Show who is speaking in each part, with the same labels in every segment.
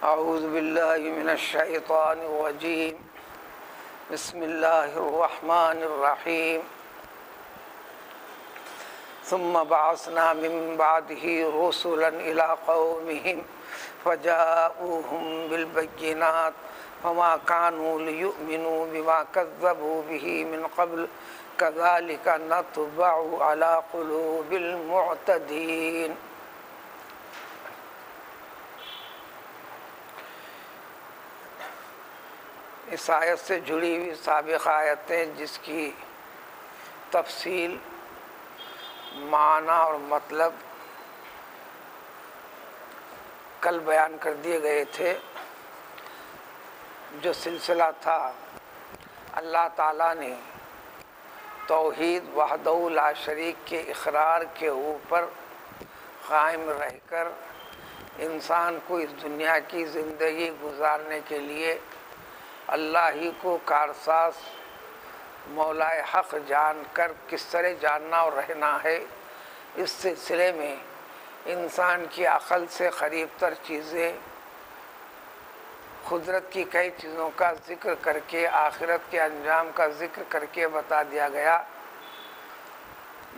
Speaker 1: اعوذ باللہ من الشیطان الرجیم بسم اللہ الرحمن الرحیم ثم بعثنا من بعده رسلا الى قومهم فجاءوهم بالبينات فما كانوا ليؤمنوا بما كذبوا به من قبل كذلك نطبع على قلوب المعتدين۔ اس آیت سے جڑی ہوئی سابق آیتیں جس کی تفصیل، معنی اور مطلب کل بیان کر دیے گئے تھے، جو سلسلہ تھا اللہ تعالیٰ نے توحید وحدہ لا شریک کے اقرار کے اوپر قائم رہ کر انسان کو اس دنیا کی زندگی گزارنے کے لیے اللہ ہی کو کارساز مولائے حق جان کر کس طرح جاننا اور رہنا ہے، اس سلسلے میں انسان کی عقل سے قریب تر چیزیں، قدرت کی کئی چیزوں کا ذکر کر کے آخرت کے انجام کا ذکر کر کے بتا دیا گیا،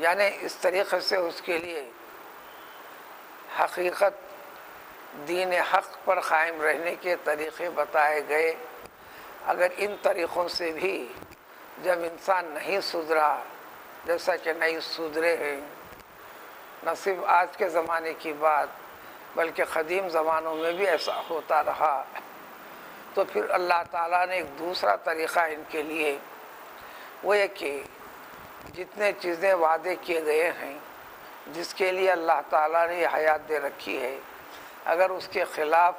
Speaker 1: یعنی اس طریقے سے اس کے لیے حقیقت دین حق پر قائم رہنے کے طریقے بتائے گئے۔ اگر ان طریقوں سے بھی جب انسان نہیں سدھرا، جیسا کہ نہیں سدھرے ہیں، نہ صرف آج کے زمانے کی بات بلکہ قدیم زمانوں میں بھی ایسا ہوتا رہا، تو پھر اللہ تعالیٰ نے ایک دوسرا طریقہ ان کے لیے، وہ یہ کہ جتنے چیزیں وعدے کیے گئے ہیں، جس کے لیے اللہ تعالیٰ نے یہ حیات دے رکھی ہے، اگر اس کے خلاف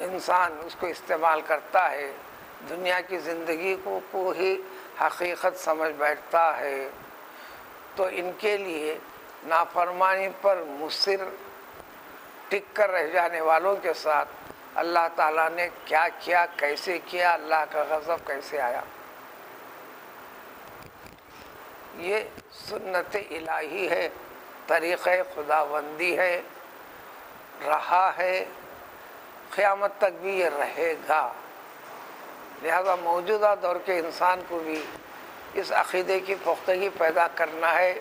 Speaker 1: انسان اس کو استعمال کرتا ہے، دنیا کی زندگی کو ہی حقیقت سمجھ بیٹھتا ہے، تو ان کے لیے نافرمانی پر مصر ٹک کر رہ جانے والوں کے ساتھ اللہ تعالیٰ نے کیا کیا، کیسے کیا، اللہ کا غضب کیسے آیا۔ یہ سنت الہی ہے، طریقہ خداوندی ہے، رہا ہے، قیامت تک بھی یہ رہے گا۔ لہذا موجودہ دور کے انسان کو بھی اس عقیدے کی پختگی پیدا کرنا ہے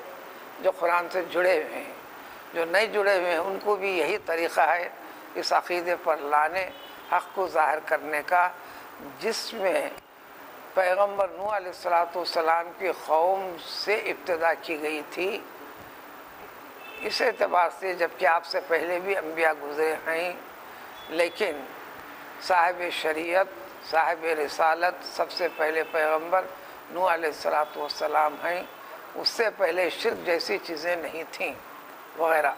Speaker 1: جو قرآن سے جڑے ہوئے ہیں، جو نہیں جڑے ہوئے ہیں ان کو بھی یہی طریقہ ہے اس عقیدے پر لانے، حق کو ظاہر کرنے کا، جس میں پیغمبر نوح علیہ السلام کی قوم سے ابتدا کی گئی تھی۔ اس اعتبار سے جبکہ آپ سے پہلے بھی انبیاء گزرے ہیں، لیکن صاحب شریعت، صاحب رسالت سب سے پہلے پیغمبر نوح علیہ السلام ہیں، اس سے پہلے شرک جیسی چیزیں نہیں تھیں وغیرہ۔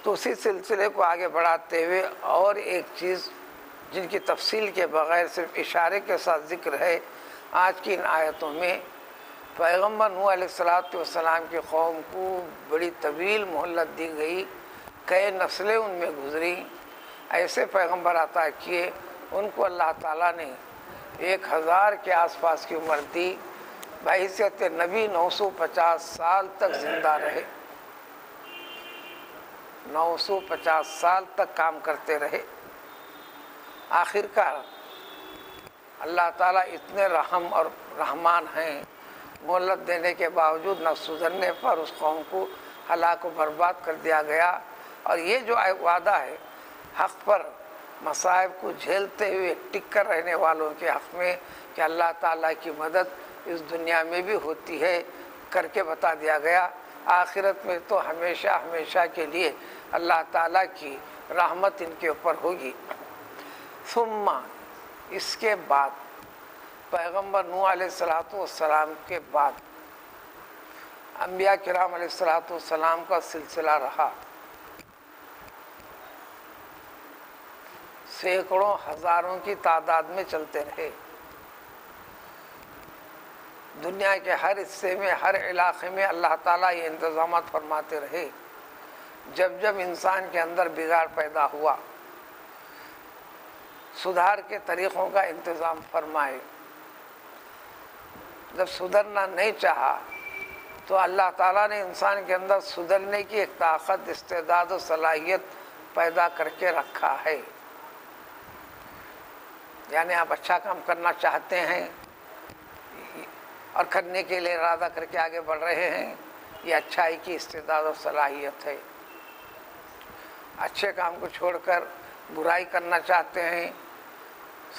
Speaker 1: تو اسی سلسلے کو آگے بڑھاتے ہوئے اور ایک چیز جن کی تفصیل کے بغیر صرف اشارے کے ساتھ ذکر ہے آج کی ان آیتوں میں، پیغمبر نوح علیہ السلام کی قوم کو بڑی طویل مہلت دی گئی، کئی نسلیں ان میں گزری، ایسے پیغمبر عطا کیے، ان کو اللہ تعالیٰ نے 1000 کے آس پاس کی عمر دی، بحیثیت نبی 950 سال تک زندہ رہے، 950 سال تک کام کرتے رہے۔ آخر کار اللہ تعالیٰ اتنے رحم اور رحمان ہیں، مہلت دینے کے باوجود نہ سدھرنے پر اس قوم کو ہلاک و برباد کر دیا گیا۔ اور یہ جو وعدہ ہے حق پر مصائب کو جھیلتے ہوئے ٹک کر رہنے والوں کے حق میں کہ اللہ تعالیٰ کی مدد اس دنیا میں بھی ہوتی ہے، کر کے بتا دیا گیا، آخرت میں تو ہمیشہ ہمیشہ کے لیے اللہ تعالیٰ کی رحمت ان کے اوپر ہوگی۔ ثم، اس کے بعد پیغمبر نوح علیہ السلام کے بعد انبیاء کرام علیہ السلام کا سلسلہ رہا، سینکڑوں ہزاروں کی تعداد میں چلتے رہے، دنیا کے ہر حصے میں، ہر علاقے میں اللہ تعالیٰ یہ انتظامات فرماتے رہے۔ جب جب انسان کے اندر بگاڑ پیدا ہوا، سدھار کے طریقوں کا انتظام فرمائے، جب سدھرنا نہیں چاہا تو اللہ تعالیٰ نے انسان کے اندر سدھرنے کی ایک طاقت، استعداد و صلاحیت پیدا کر کے رکھا ہے. یعنی آپ اچھا کام کرنا چاہتے ہیں اور کرنے کے لیے ارادہ کر کے آگے بڑھ رہے ہیں، یہ اچھائی کی استعداد و صلاحیت ہے. اچھے کام کو چھوڑ کر برائی کرنا چاہتے ہیں،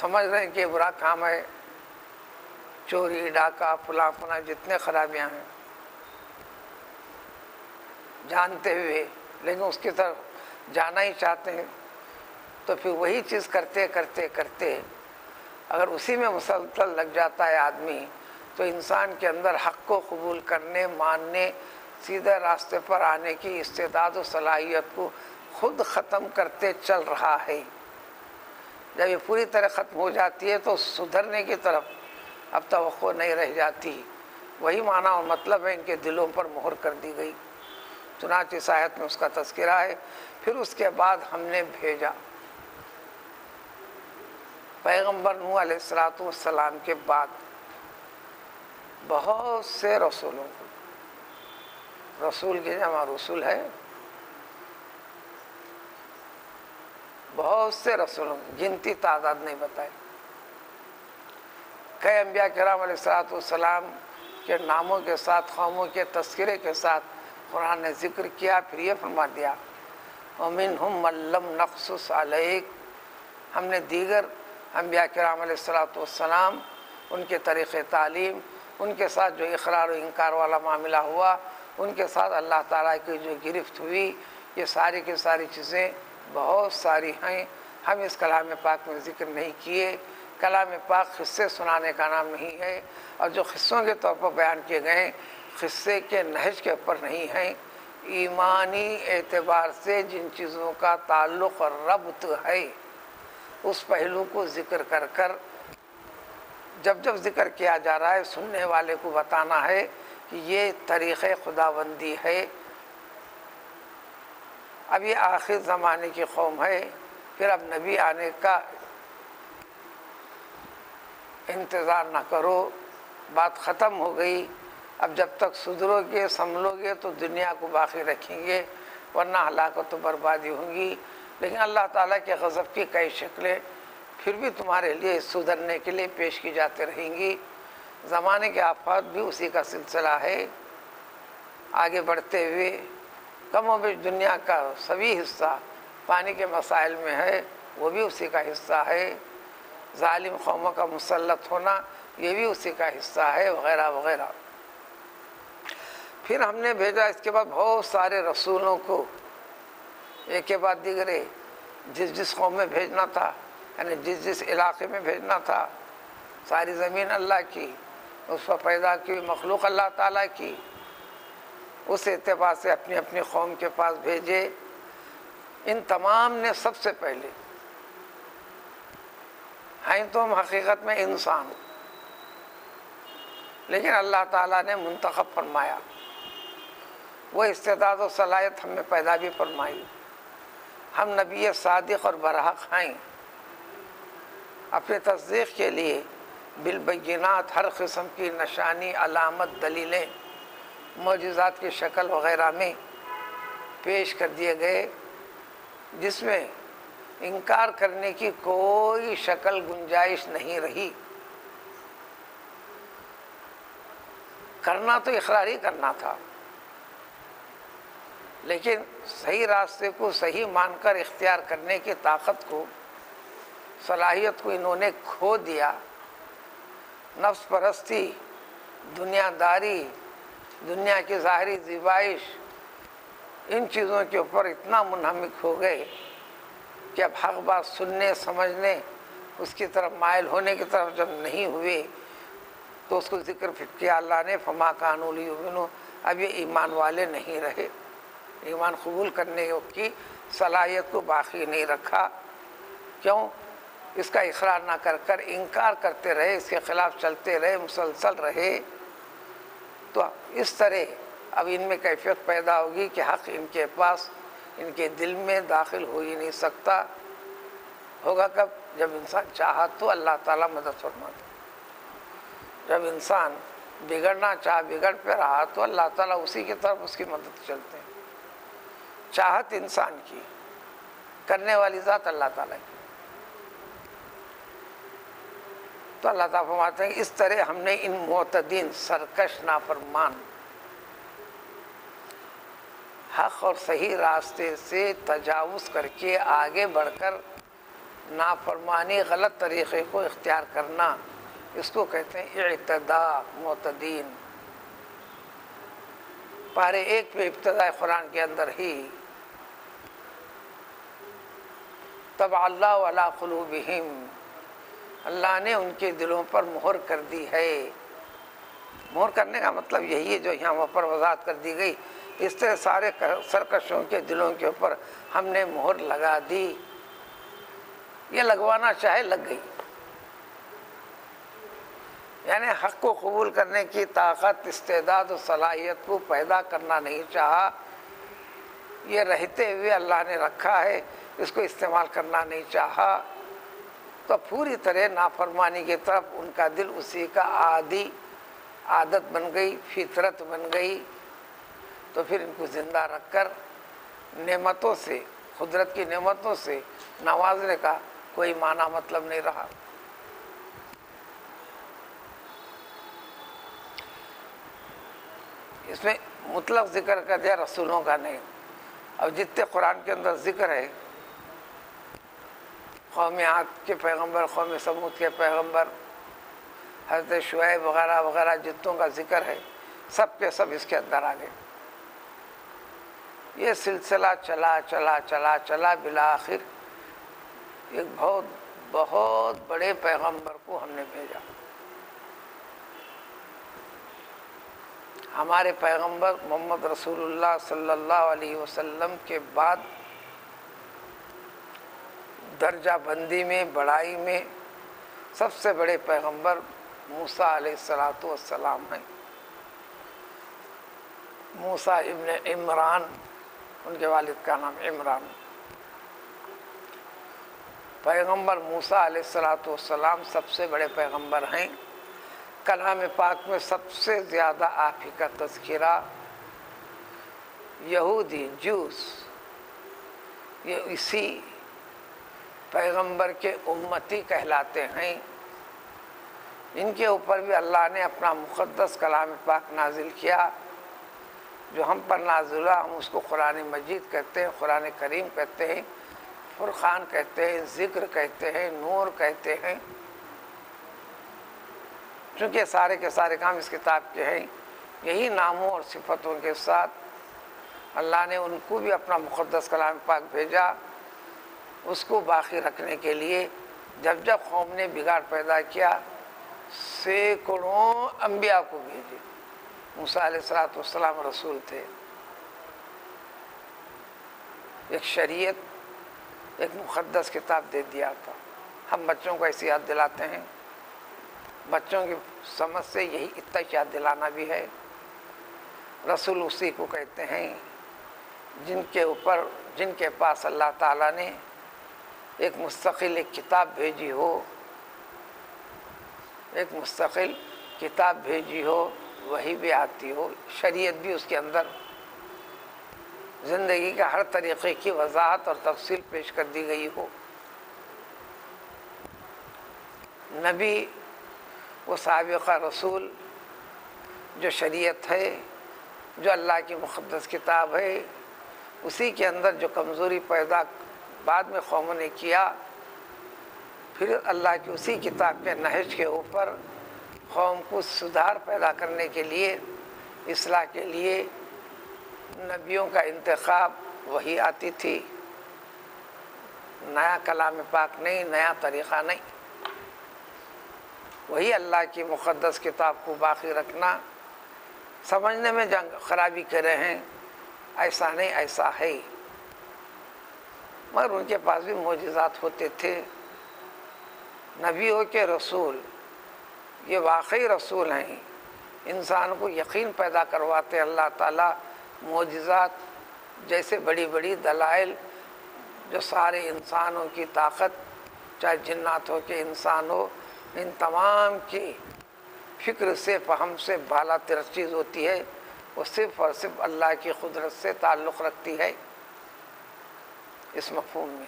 Speaker 1: سمجھ رہے ہیں کہ یہ برا کام ہے، چوری ڈاکہ فلاں فلاں جتنے خرابیاں ہیں، جانتے ہوئے لیکن اس کی طرف جانا ہی چاہتے ہیں، تو پھر وہی چیز کرتے کرتے کرتے اگر اسی میں مسلسل لگ جاتا ہے آدمی، تو انسان کے اندر حق کو قبول کرنے، ماننے، سیدھے راستے پر آنے کی استعداد و صلاحیت کو خود ختم کرتے چل رہا ہے. جب یہ پوری طرح ختم ہو جاتی ہے تو سدھرنے کی طرف اب توقع نہیں رہ جاتی. وہی معنی اور مطلب ہے ان کے دلوں پر مہر کر دی گئی. چنانچہ اس آیت میں اس کا تذکرہ ہے. پھر اس کے بعد ہم نے بھیجا پیغمبر نوح علیہ السلام کے بعد بہت سے رسولوں کو. رسول کی جمع رسول ہے، بہت سے رسولوں کی گنتی تعداد نہیں بتائی. کئی انبیاء کرام علیہ السلام کے ناموں کے ساتھ، قوموں کے تذکرے کے ساتھ قرآن نے ذکر کیا. پھر یہ فرما دیا وَمِنْهُمْ مَن لَّمْ نَقْصُصْ عَلَيْكَ. ہم نے دیگر انبیاء کرام علیہ السلام ان کے طریق تعلیم، ان کے ساتھ جو اقرار و انکار والا معاملہ ہوا، ان کے ساتھ اللہ تعالیٰ کی جو گرفت ہوئی، یہ ساری کی ساری چیزیں بہت ساری ہیں. ہم اس کلام پاک میں ذکر نہیں کیے. کلام پاک قصے سنانے کا نام نہیں ہے، اور جو قصوں کے طور پر بیان کیے گئے ہیں قصے کے نہج کے اوپر نہیں ہیں. ایمانی اعتبار سے جن چیزوں کا تعلق اور ربط ہے اس پہلو کو ذکر کر کر جب جب ذکر کیا جا رہا ہے سننے والے کو بتانا ہے کہ یہ طریق خداوندی ہے. اب یہ آخر زمانے کی قوم ہے، پھر اب نبی آنے کا انتظار نہ کرو، بات ختم ہو گئی. اب جب تک سدھرو گے سنبھلو گے تو دنیا کو باقی رکھیں گے، ورنہ ہلاکت و بربادی ہوں گی. لیکن اللہ تعالیٰ کے غضب کی کئی شکلیں پھر بھی تمہارے لیے سدھرنے کے لیے پیش کی جاتی رہیں گی. زمانے کے آفات بھی اسی کا سلسلہ ہے. آگے بڑھتے ہوئے کم و بیش دنیا کا سبھی حصہ پانی کے مسائل میں ہے، وہ بھی اسی کا حصہ ہے. ظالم قوموں کا مسلط ہونا یہ بھی اسی کا حصہ ہے، وغیرہ وغیرہ. پھر ہم نے بھیجا اس کے بعد بہت سارے رسولوں کو ایک کے بعد دیگرے، جس جس قوم میں بھیجنا تھا، یعنی جس جس علاقے میں بھیجنا تھا. ساری زمین اللہ کی، اس پر پیدا کی مخلوق اللہ تعالیٰ کی، اس اعتبار سے اپنی اپنی قوم کے پاس بھیجے. ان تمام نے سب سے پہلے ہیں تو ہم حقیقت میں انسان، لیکن اللہ تعالیٰ نے منتخب فرمایا، وہ استعداد و صلاحیت ہم میں پیدا بھی فرمائی. ہم نبی صادق اور برحق ہیں. اپنے تصدیق کے لیے بالبینات ہر قسم کی نشانی، علامت، دلیلیں معجزات کی شکل وغیرہ میں پیش کر دیے گئے، جس میں انکار کرنے کی کوئی شکل گنجائش نہیں رہی. کرنا تو اقرار ہی کرنا تھا، لیکن صحیح راستے کو صحیح مان کر اختیار کرنے کی طاقت کو، صلاحیت کو انہوں نے کھو دیا. نفس پرستی، دنیا داری، دنیا کی ظاہری زیبائش، ان چیزوں کے اوپر اتنا منہمک ہو گئے کہ اب حق بات سننے، سمجھنے، اس کی طرف مائل ہونے کی طرف جب نہیں ہوئے تو اس کو ذکر کیا اللہ نے فما کانوا لیؤمنوا. اب یہ ایمان والے نہیں رہے، ایمان قبول کرنے کی صلاحیت کو باقی نہیں رکھا. کیوں؟ اس کا اقرار نہ کر کر انکار کرتے رہے، اس کے خلاف چلتے رہے، مسلسل رہے. تو اس طرح اب ان میں کیفیت پیدا ہوگی کہ حق ان کے پاس، ان کے دل میں داخل ہو ہی نہیں سکتا. ہوگا کب؟ جب انسان چاہا تو اللہ تعالیٰ مدد فرماتا. جب انسان بگڑنا چاہ بگڑ پہ رہا تو اللہ تعالیٰ اسی کی طرف اس کی مدد چلتے ہیں. چاہت انسان کی، کرنے والی ذات اللہ تعالیٰ کی. تو اللہ تعالیٰ فرماتے ہیں اس طرح ہم نے ان معتدین، سرکش، نافرمان، حق اور صحیح راستے سے تجاوز کر کے آگے بڑھ کر نافرمانی، غلط طریقے کو اختیار کرنا، اس کو کہتے ہیں اعتداء. معتدین پارے 1 پہ ابتداء قرآن کے اندر ہی طبع اللہ علی قلوبہم، اللہ نے ان کے دلوں پر مہر کر دی ہے. مہر کرنے کا مطلب یہی ہے جو یہاں پر وضاحت کر دی گئی. اس طرح سارے سرکشوں کے دلوں کے اوپر ہم نے مہر لگا دی. یہ لگوانا چاہے لگ گئی، یعنی حق کو قبول کرنے کی طاقت، استعداد و صلاحیت کو پیدا کرنا نہیں چاہا. یہ رہتے ہوئے اللہ نے رکھا ہے، اس کو استعمال کرنا نہیں چاہا، تو پوری طرح نافرمانی کی طرف ان کا دل اسی کا عادت بن گئی، فطرت بن گئی. تو پھر ان کو زندہ رکھ کر نعمتوں سے، قدرت کی نعمتوں سے نوازنے کا کوئی معنی مطلب نہیں رہا. اس میں مطلق ذکر کر دیا رسولوں کا نہیں. اب جتنے قرآن کے اندر ذکر ہے، قوم عاد کے پیغمبر، قوم سمود کے پیغمبر، حضرت شعیب وغیرہ وغیرہ جتوں کا ذکر ہے، سب کے سب اس کے اندر آ گئے. یہ سلسلہ چلا چلا چلا چلا بالآخر ایک بہت بڑے پیغمبر کو ہم نے بھیجا. ہمارے پیغمبر محمد رسول اللہ صلی اللہ علیہ وسلم کے بعد درجہ بندی میں، بڑائی میں سب سے بڑے پیغمبر موسیٰ علیہ السلام ہیں. موسیٰ ابن عمران، ان کے والد کا نام عمران. پیغمبر موسیٰ علیہ السلام سب سے بڑے پیغمبر ہیں. کلام پاک میں سب سے زیادہ آپ ہی کا تذکرہ یہودی، جوس، یہ اسی پیغمبر کے امتی کہلاتے ہیں. ان کے اوپر بھی اللہ نے اپنا مقدس کلام پاک نازل کیا. جو ہم پر نازل ہوا، ہم اس کو قرآن مجید کہتے ہیں، قرآن کریم کہتے ہیں، فرقان کہتے ہیں، ذکر کہتے ہیں، نور کہتے ہیں. چونکہ سارے کے سارے کام اس کتاب کے ہیں. یہی ناموں اور صفتوں کے ساتھ اللہ نے ان کو بھی اپنا مقدس کلام پاک بھیجا، اس کو باقی رکھنے کے لیے. جب جب قوم نے بگاڑ پیدا کیا، سینکڑوں انبیاء کو بھیجے. موسیٰ علیہ السلام رسول تھے. ایک شریعت، ایک مقدس کتاب دے دیا تھا. ہم بچوں کو ایسی یاد دلاتے ہیں. بچوں کی سمجھ سے یہی اتنا یاد دلانا بھی ہے. رسول اسی کو کہتے ہیں جن کے پاس اللہ تعالیٰ نے ایک مستقل ایک کتاب بھیجی ہو، ایک مستقل کتاب بھیجی ہو، وہی بھی آتی ہو، شریعت بھی اس کے اندر زندگی کا ہر طریقے کی وضاحت اور تفصیل پیش کر دی گئی ہو. نبی وہ سابقہ رسول، جو شریعت ہے، جو اللہ کی مقدس کتاب ہے، اسی کے اندر جو کمزوری پیدا بعد میں قوموں نے کیا، پھر اللہ کی اسی کتاب کے نہج کے اوپر قوم کو سدھار پیدا کرنے کے لیے، اصلاح کے لیے نبیوں کا انتخاب وہی آتی تھی. نیا کلام پاک نہیں، نیا طریقہ نہیں. وہی اللہ کی مقدس کتاب کو باقی رکھنا. سمجھنے میں جنگ خرابی کر رہے ہیں، ایسا نہیں، ایسا ہے. مگر ان کے پاس بھی معجزات ہوتے تھے. نبیوں کے رسول یہ واقعی رسول ہیں، انسان کو یقین پیدا کرواتے. اللہ تعالیٰ معجزات جیسے بڑی بڑی دلائل جو سارے انسانوں کی طاقت، چاہے جنات ہو کہ انسان ہو، ان تمام کی فکر سے فہم سے بالا تر چیز ہوتی ہے، وہ صرف اور صرف اللہ کی قدرت سے تعلق رکھتی ہے اس مفہوم میں۔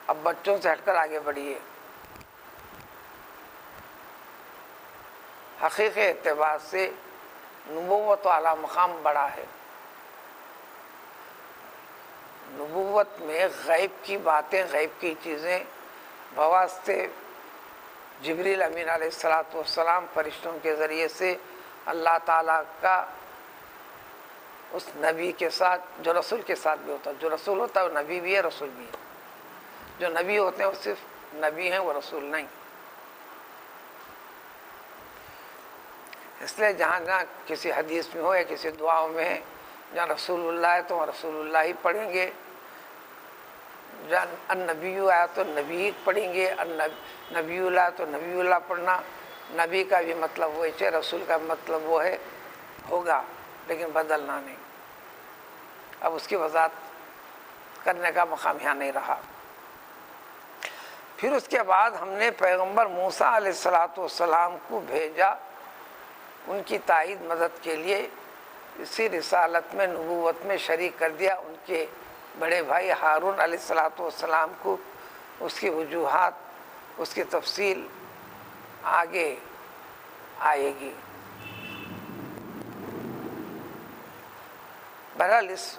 Speaker 1: اب بچوں سے ہٹ کر آگے بڑھیے۔ حقیقی اعتبار سے نبوت والا مقام بڑا ہے۔ نبوت میں غیب کی باتیں، غیب کی چیزیں بواسطے جبریل امین علیہ السلام فرشتوں کے ذریعے سے اللہ تعالیٰ کا اس نبی کے ساتھ، جو رسول کے ساتھ بھی ہوتا ہے، جو رسول ہوتا ہے وہ نبی بھی ہے رسول بھی ہے۔ جو نبی ہوتے ہیں وہ صرف نبی ہیں، وہ رسول نہیں۔ اس لیے جہاں جہاں کسی حدیث میں ہو یا کسی دعاؤں میں ہے، جہاں رسول اللہ ہے تو وہاں رسول اللہ ہی پڑھیں گے، جہاں النبی آیا تو نبی پڑھیں گے، نبی اللہ تو نبی اللہ پڑھنا۔ نبی کا بھی مطلب وہ ہے، رسول کا مطلب وہ ہے، ہوگا لیکن بدلنا نہیں۔ اب اس کی وضاحت کرنے کا مقام یہاں نہیں رہا۔ پھر اس کے بعد ہم نے پیغمبر موسیٰ علیہ السلام کو بھیجا ان کی تائید مدد کے لیے، اسی رسالت میں نبوت میں شریک کر دیا ان کے بڑے بھائی ہارون علیہ السلام کو۔ اس کی وجوہات، اس کی تفصیل آگے آئے گی۔ بہرحال اس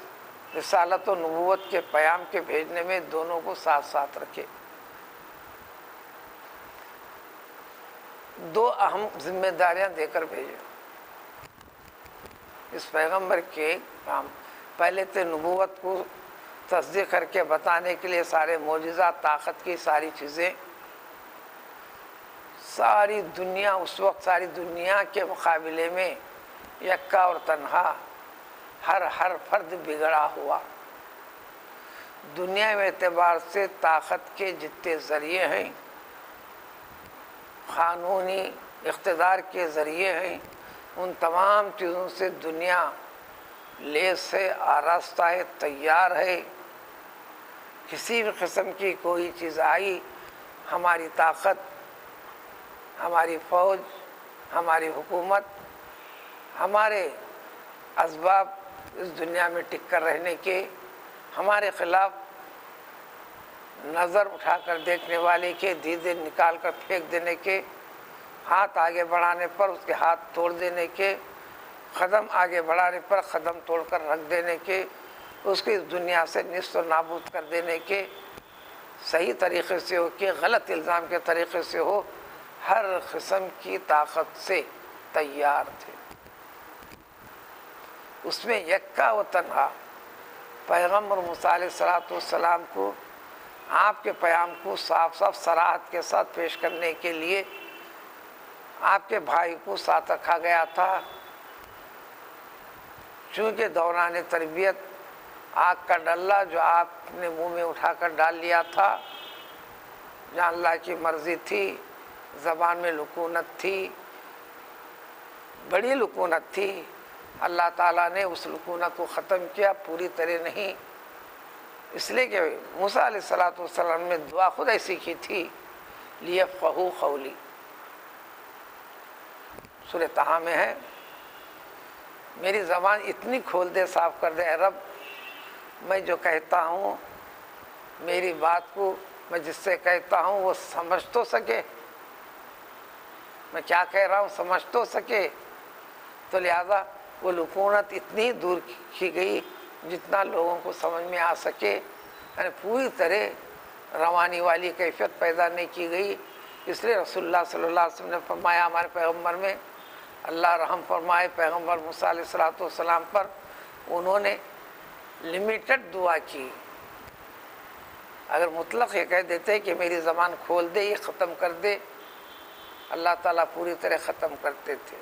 Speaker 1: رسالت و نبوت کے پیام کے بھیجنے میں دونوں کو ساتھ ساتھ رکھے۔ دو اہم ذمہ داریاں دے کر بھیجے اس پیغمبر کے کام۔ پہلے تو نبوت کو تصدیق کر کے بتانے کے لیے سارے معجزات، طاقت کی ساری چیزیں، ساری دنیا اس وقت ساری دنیا کے مقابلے میں یکا اور تنہا، ہر فرد بگڑا ہوا۔ دنیا میں اعتبار سے طاقت کے جتنے ذریعے ہیں، قانونی اقتدار کے ذریعے ہیں، ان تمام چیزوں سے دنیا لیس ہے، آراستہ ہے، تیار ہے۔ کسی بھی قسم کی کوئی چیز آئی، ہماری طاقت، ہماری فوج، ہماری حکومت، ہمارے اسباب اس دنیا میں ٹک کر رہنے کے، ہمارے خلاف نظر اٹھا کر دیکھنے والے کے دیدے نکال کر پھینک دینے کے، ہاتھ آگے بڑھانے پر اس کے ہاتھ توڑ دینے کے، قدم آگے بڑھانے پر قدم توڑ کر رکھ دینے کے، اس کی اس دنیا سے نیست و نابود کر دینے کے، صحیح طریقے سے ہو کہ غلط الزام کے طریقے سے ہو، ہر قسم کی طاقت سے تیار تھے۔ اس میں یکا و تنہا پیغمبر موسیٰ علیہ السلام کو آپ کے پیام کو صاف صاف صراحت کے ساتھ پیش کرنے کے لیے آپ کے بھائی کو ساتھ رکھا گیا تھا، چونکہ دوران تربیت آگ کا ڈلہ جو آپ نے منہ میں اٹھا کر ڈال لیا تھا، جہاں اللہ کی مرضی تھی، زبان میں لکونت تھی، بڑی لکونت تھی، اللہ تعالیٰ نے اس لکونت کو ختم کیا، پوری طرح نہیں، اس لیے کہ موسیٰ علیہ السلام نے دعا خود ایسی کی تھی، لیفقہوا قولی، سورہ طٰہٰ میں ہے، میری زبان اتنی کھول دے، صاف کر دے اے رب، میں جو کہتا ہوں، میری بات کو میں جس سے کہتا ہوں وہ سمجھ تو سکے، میں کیا کہہ رہا ہوں سمجھ تو سکے۔ تو لہذا وہ لکونت اتنی دور کی گئی جتنا لوگوں کو سمجھ میں آ سکے، یعنی پوری طرح روانی والی کیفیت پیدا نہیں کی گئی۔ اس لیے رسول اللہ صلی اللہ علیہ وسلم نے فرمایا ہمارے پیغمبر میں اللہ رحم فرمائے، پیغمبر موسیٰ علیہ السلام پر انہوں نے لمیٹڈ دعا کی۔ اگر مطلق یہ کہہ دیتے کہ میری زبان کھول دے، یہ ختم کر دے، اللہ تعالیٰ پوری طرح ختم کرتے تھے۔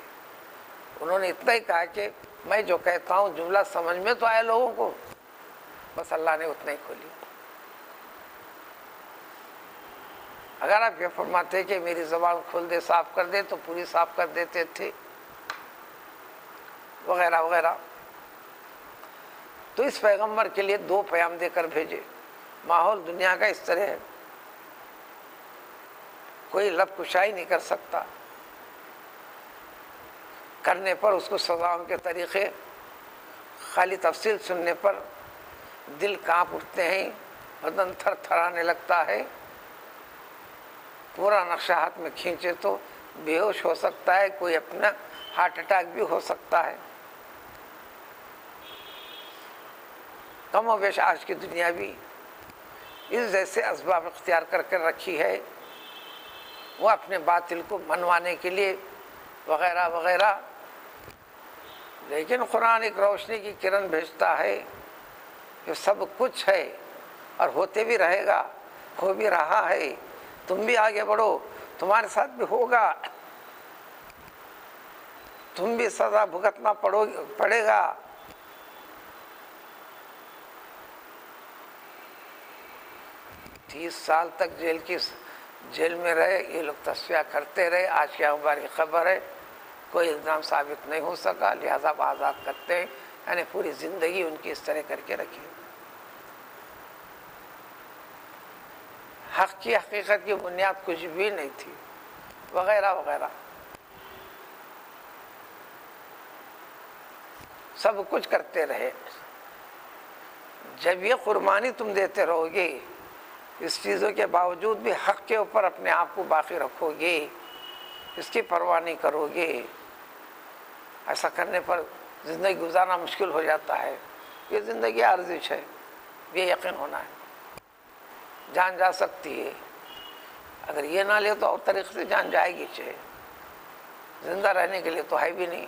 Speaker 1: انہوں نے اتنا ہی کہا کہ میں جو کہتا ہوں جملہ سمجھ میں تو آئے لوگوں کو، بس اللہ نے اتنا ہی کھولی۔ اگر آپ یہ فرماتے کہ میری زبان کھول دے، صاف کر دے، تو پوری صاف کر دیتے تھے، وغیرہ وغیرہ۔ تو اس پیغمبر کے لیے دو پیام دے کر بھیجے۔ ماحول دنیا کا اس طرح ہے، کوئی لب کشائی نہیں کر سکتا، کرنے پر اس کو سزاؤں کے طریقے خالی تفصیل سننے پر دل کانپ اٹھتے ہیں، بدن تھر تھرانے لگتا ہے، پورا نقشہ ہاتھ میں کھینچے تو بے ہوش ہو سکتا ہے، کوئی اپنا ہارٹ اٹیک بھی ہو سکتا ہے۔ کم و بیش آج کی دنیا بھی اس جیسے اسباب اختیار کر کے رکھی ہے، وہ اپنے باطل کو منوانے کے لیے وغیرہ وغیرہ، لیکن قرآن ایک روشنی کی کرن بھیجتا ہے کہ سب کچھ ہے اور ہوتے بھی رہے گا، ہو بھی رہا ہے، تم بھی آگے بڑھو، تمہارے ساتھ بھی ہوگا، تم بھی سزا بھگتنا پڑے گا۔ 30 سال تک جیل میں رہے یہ لوگ، تصفیہ کرتے رہے، آج کے اخبار کی خبر ہے کوئی الزام ثابت نہیں ہو سکا، لہذا اب آزاد کرتے ہیں، یعنی پوری زندگی ان کی اس طرح کر کے رکھی۔ حق کی حقیقت کی بنیاد کچھ بھی نہیں تھی، وغیرہ وغیرہ، سب کچھ کرتے رہے۔ جب یہ قربانی تم دیتے رہو گے، اس چیزوں کے باوجود بھی حق کے اوپر اپنے آپ کو باقی رکھو گے، اس کی پرواہ نہیں کرو گے، ایسا کرنے پر زندگی گزارنا مشکل ہو جاتا ہے۔ یہ زندگی عارضی ہے، یہ یقین ہونا ہے، جان جا سکتی ہے، اگر یہ نہ لے تو اور طریقے سے جان جائے گی، چاہے زندہ رہنے کے لیے تو ہے بھی نہیں۔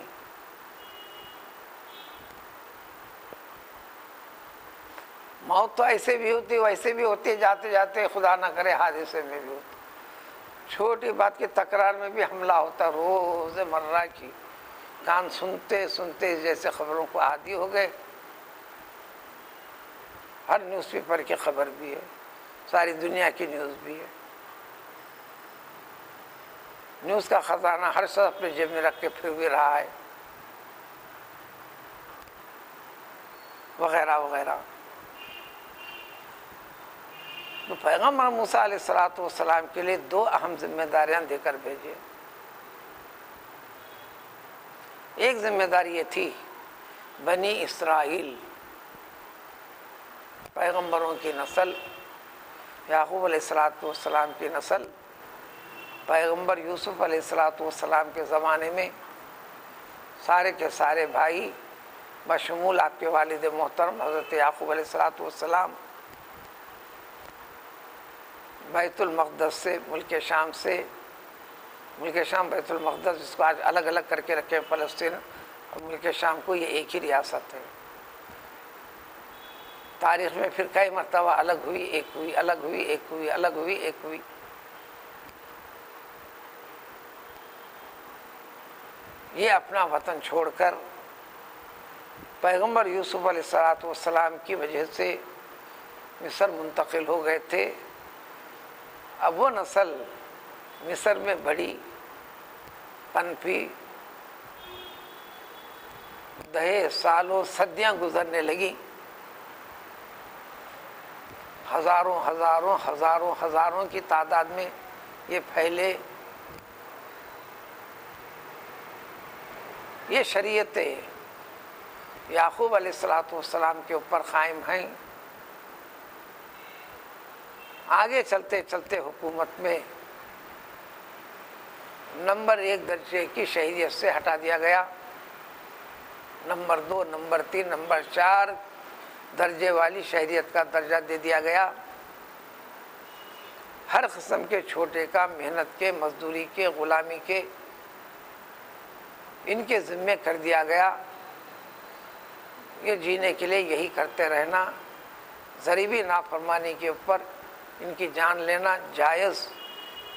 Speaker 1: موت تو ایسے بھی ہوتی ویسے بھی ہوتی، جاتے جاتے خدا نہ کرے حادثے میں بھی ہوتی، چھوٹی بات کی تکرار میں بھی حملہ ہوتا، روز مرہ کی کان سنتے سنتے جیسے خبروں کو عادی ہو گئے۔ ہر نیوز پیپر کی خبر بھی ہے، ساری دنیا کی نیوز بھی ہے، نیوز کا خزانہ ہر شخص اپنے جیب میں رکھ کے پھر بھی رہا ہے، وغیرہ وغیرہ۔ تو پیغمبر موسیٰ علیہ السلام کے لیے 2 اہم ذمہ داریاں دے کر بھیجے۔ ایک ذمہ داری یہ تھی بنی اسرائیل، پیغمبروں کی نسل، یعقوب علیہ السلام کی نسل، پیغمبر یوسف علیہ السلام کے زمانے میں سارے کے سارے بھائی، بشمول آپ کے والد محترم حضرت یعقوب علیہ السلام، بیت المقدس سے، ملک شام بیت المقدس، جس کو آج الگ الگ کر کے رکھے فلسطین اور ملک شام کو، یہ ایک ہی ریاست ہے۔ تاریخ میں پھر کئی مرتبہ الگ ہوئی، ایک ہوئی، الگ ہوئی، ایک ہوئی، الگ ہوئی، ایک ہوئی۔ یہ اپنا وطن چھوڑ کر پیغمبر یوسف علیہ السلام کی وجہ سے مصر منتقل ہو گئے تھے۔ اب وہ نسل مصر میں بڑی، پنپی، دہے سالوں صدیاں گزرنے لگی، ہزاروں ہزاروں ہزاروں ہزاروں کی تعداد میں یہ پھیلے۔ یہ شریعتیں یعقوب علیہ السلام کے اوپر قائم ہیں۔ آگے چلتے چلتے حکومت میں نمبر 1 درجے کی شہریت سے ہٹا دیا گیا، نمبر 2، نمبر 3، نمبر 4 درجے والی شہریت کا درجہ دے دیا گیا۔ ہر قسم کے چھوٹے کام، محنت کے، مزدوری کے، غلامی کے، ان کے ذمے کر دیا گیا۔ یہ جینے کے لیے یہی کرتے رہنا، ذری بھی نافرمانی کے اوپر ان کی جان لینا جائز،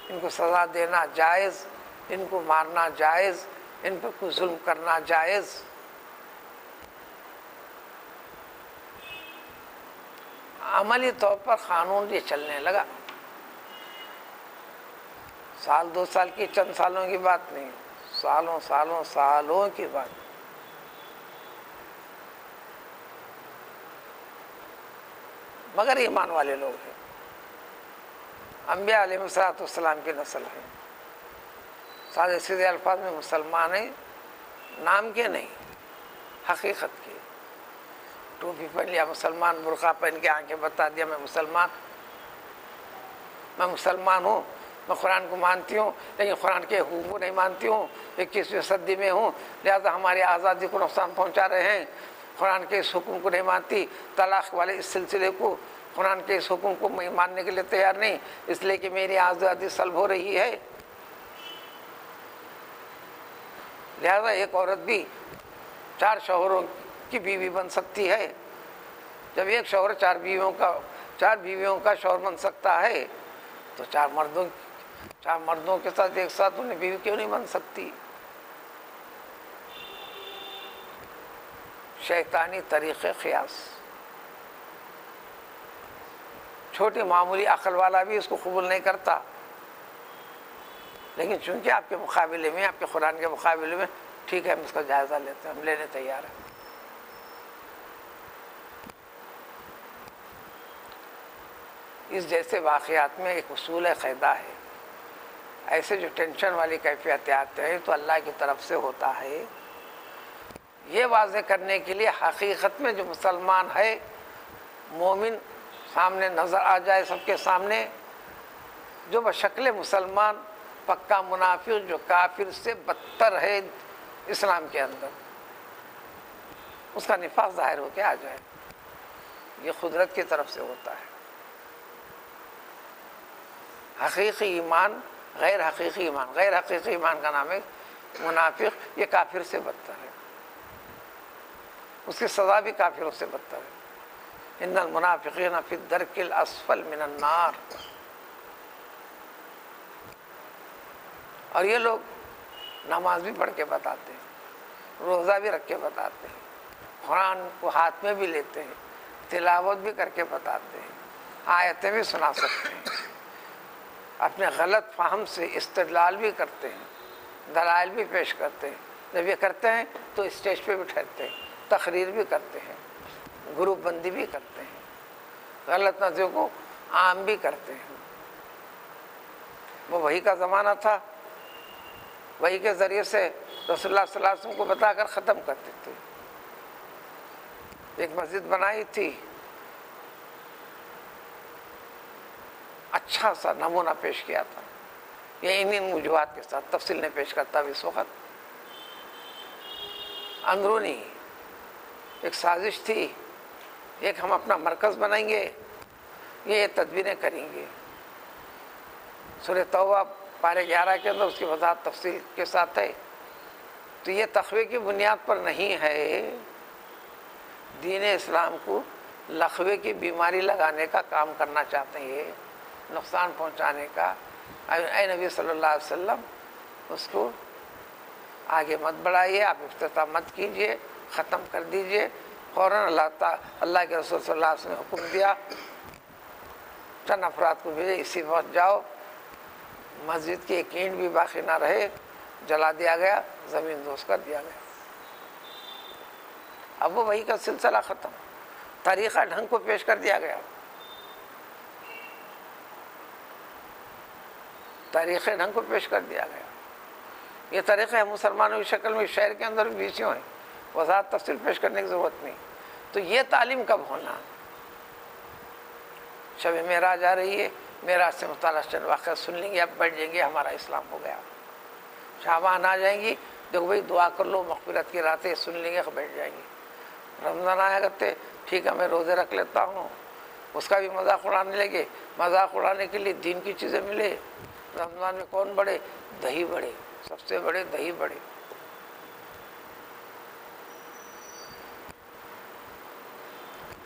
Speaker 1: ان کو سزا دینا جائز، ان کو مارنا جائز، ان پر کوئی ظلم کرنا جائز۔ عملی طور پر قانون یہ چلنے لگا، سال 2 سال کی، چند سالوں کی بات نہیں، سالوں سالوں سالوں کی بات۔ مگر ایمان والے لوگ ہیں، انبیاء علیہ السلام کی نسل ہیں، سادے سیدھے الفاظ میں مسلمان ہیں، نام کے نہیں، حقیقت کے۔ ٹوپی پہن لیا مسلمان، برقع پہن کے آنکھیں بتا دیا میں مسلمان ہوں، میں قرآن کو مانتی ہوں لیکن قرآن کے حکم کو نہیں مانتی ہوں، 21ویں صدی میں ہوں لہذا ہماری آزادی کو نقصان پہنچا رہے ہیں، قرآن کے اس حکم کو نہیں مانتی، طلاق والے اس سلسلے کو، قرآن کے اس حکم کو میں ماننے کے لیے تیار نہیں، اس لیے کہ میری آزادی سلب ہو رہی ہے۔ لہذا ایک عورت بھی 4 شوہروں کی بیوی بن سکتی ہے۔ جب ایک شوہر 4 بیویوں کا شوہر بن سکتا ہے تو 4 مردوں کے ساتھ ایک ساتھ انہیں بیوی کیوں نہیں بن سکتی؟ شیطانی طریقے قیاس، چھوٹی معمولی عقل والا بھی اس کو قبول نہیں کرتا، لیکن چونکہ آپ کے مقابلے میں، آپ کے قرآن کے مقابلے میں، ٹھیک ہے ہم اس کا جائزہ لیتے ہیں، ہم لینے تیار ہیں۔ اس جیسے واقعات میں ایک اصول قاعدہ ہے، ایسے جو ٹینشن والی کیفیت آتے ہیں تو اللہ کی طرف سے ہوتا ہے، یہ واضح کرنے کے لیے حقیقت میں جو مسلمان ہے، مومن سامنے نظر آ جائے سب کے سامنے، جو بشکل مسلمان پکا منافق، جو کافر سے بدتر ہے اسلام کے اندر، اس کا نفاق ظاہر ہو کے آ جائے، یہ قدرت کی طرف سے ہوتا ہے۔ حقیقی ایمان، غیر حقیقی ایمان، غیر حقیقی ایمان کا نام ہے منافق، یہ کافر سے بدتر ہے، اس کی سزا بھی کافروں سے بدتر ہے۔ ان المنافقین فی الدرک الاسفل من النار۔ اور یہ لوگ نماز بھی پڑھ کے بتاتے ہیں، روزہ بھی رکھ کے بتاتے ہیں، قرآن کو ہاتھ میں بھی لیتے ہیں، تلاوت بھی کر کے بتاتے ہیں، آیتیں بھی سنا سکتے ہیں، اپنے غلط فہم سے استدلال بھی کرتے ہیں، دلائل بھی پیش کرتے ہیں۔ جب یہ کرتے ہیں تو اسٹیج پہ بھی ٹھہرتے ہیں، تقریر بھی کرتے ہیں، گروپ بندی بھی کرتے ہیں، غلط نظروں کو عام بھی کرتے ہیں۔ وہ وحی کا زمانہ تھا، وحی کے ذریعے سے رسول اللہ صلی اللہ علیہ وسلم کو بتا کر ختم کرتے تھے۔ ایک مسجد بنائی تھی، اچھا سا نمونہ پیش کیا تھا، یہ انہیں وجوہات کے ساتھ تفصیل نہیں پیش کرتا اس وقت۔ اندرونی ایک سازش تھی، ایک ہم اپنا مرکز بنائیں گے، یہ تدبیریں کریں گے۔ سورہ توبہ پارے 11 کے اندر اس کی وضاحت تفصیل کے ساتھ ہے۔ تو یہ تقوی کی بنیاد پر نہیں ہے، دین اسلام کو لقوے کی بیماری لگانے کا کام کرنا چاہتے ہیں، نقصان پہنچانے کا۔ اے نبی صلی اللہ علیہ وسلم، اس کو آگے مت بڑھائیے، آپ افتتاح مت کیجئے، ختم کر دیجئے۔ فوراً اللہ کے رسول صلی اللہ علیہ وسلم نے حکم دیا، چند افراد کو بھیجے، اسی وقت جاؤ، مسجد کی ایک اینٹ بھی باقی نہ رہے، جلا دیا گیا، زمین دوز کر دیا گیا۔ اب وہ وہی کا سلسلہ ختم، طریقہ ڈھنگ کو پیش کر دیا گیا، طریقے ڈھنگ کو پیش کر دیا گیا۔ یہ طریقے ہم مسلمانوں کی شکل میں شہر کے اندر بھی بیچیوں ہیں، وضاحت تفصیل پیش کرنے کی ضرورت نہیں۔ تو یہ تعلیم کب ہونا؟ شب معراج آ رہی ہے، معراج سے متعلق چند واقعہ سن لیں گے، اب بیٹھ جائیں گے، ہمارا اسلام ہو گیا۔ شعبان آ جائیں گی، دیکھو بھائی دعا کر لو، مغفرت کی راتیں سن لیں گے، بیٹھ جائیں گے۔ رمضان آیا کرتے، ٹھیک ہے میں روزے رکھ لیتا ہوں، اس کا بھی مذاق اڑانے لگے، مذاق اڑانے کے لیے دین کی چیزیں ملے۔ رمضان میں کون بڑے؟ دہی بڑے، سب سے بڑے دہی بڑے۔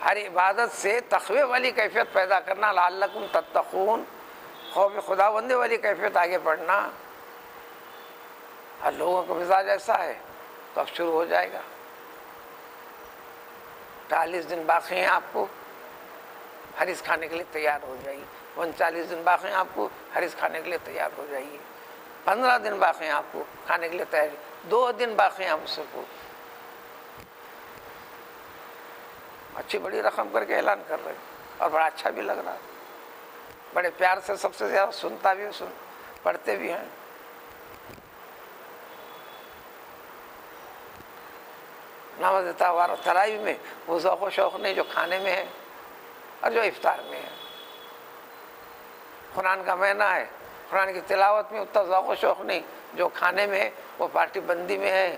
Speaker 1: ہر عبادت سے تقوی والی کیفیت پیدا کرنا، لعلکم تتقون، خوف خداوندی والی کیفیت آگے بڑھنا۔ ہر لوگوں کا مزاج ایسا ہے تو اب شروع ہو جائے گا۔ 40 دن باقی ہیں، آپ کو حریص کھانے کے لیے تیار ہو جائیے۔ 39 دن باقی ہیں، آپ کو حریص کھانے کے لیے تیار ہو جائیے۔ 15 دن باقی ہیں، آپ کو کھانے کے لیے تیار، 2 دن باقی ہیں، آپ اس کو اچھی بڑی رقم کر کے اعلان کر رہے ہیں، اور بڑا اچھا بھی لگ رہا ہے۔ بڑے پیار سے سب سے زیادہ سنتا بھی پڑھتے بھی ہیں. نماز تراویح میں وہ ذوق و شوق نہیں جو کھانے میں ہے اور جو افطار میں ہے. قرآن کا مہینہ ہے، قرآن کی تلاوت میں اتنا ذوق و شوق نہیں جو کھانے میں ہے، وہ پارٹی بندی میں ہے.